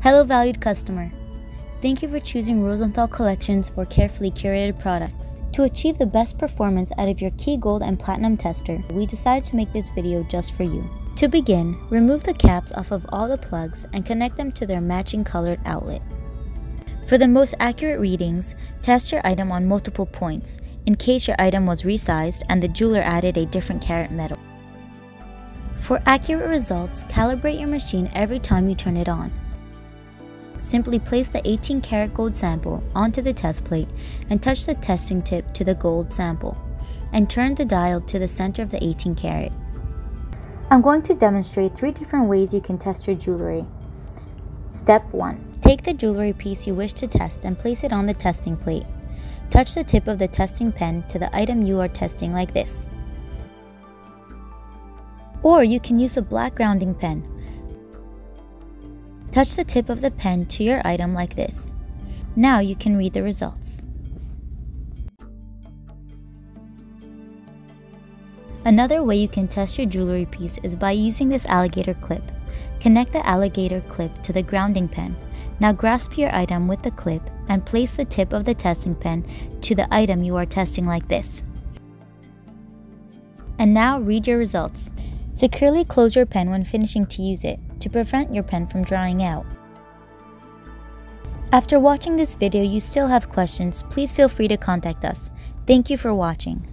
Hello valued customer. Thank you for choosing Rosenthal Collections for carefully curated products. To achieve the best performance out of your key gold and platinum tester, we decided to make this video just for you. To begin, remove the caps off of all the plugs and connect them to their matching colored outlet. For the most accurate readings, test your item on multiple points, in case your item was resized and the jeweler added a different carat metal. For accurate results, calibrate your machine every time you turn it on. Simply place the 18 karat gold sample onto the test plate and touch the testing tip to the gold sample, and turn the dial to the center of the 18 karat. I'm going to demonstrate 3 different ways you can test your jewelry. Step 1. Take the jewelry piece you wish to test and place it on the testing plate. Touch the tip of the testing pen to the item you are testing like this. Or you can use a black grounding pen. Touch the tip of the pen to your item like this. Now you can read the results. Another way you can test your jewelry piece is by using this alligator clip. Connect the alligator clip to the grounding pen. Now grasp your item with the clip and place the tip of the testing pen to the item you are testing like this. And now read your results. Securely close your pen when finishing to use it, to prevent your pen from drying out. After watching this video you still have questions, please feel free to contact us. Thank you for watching.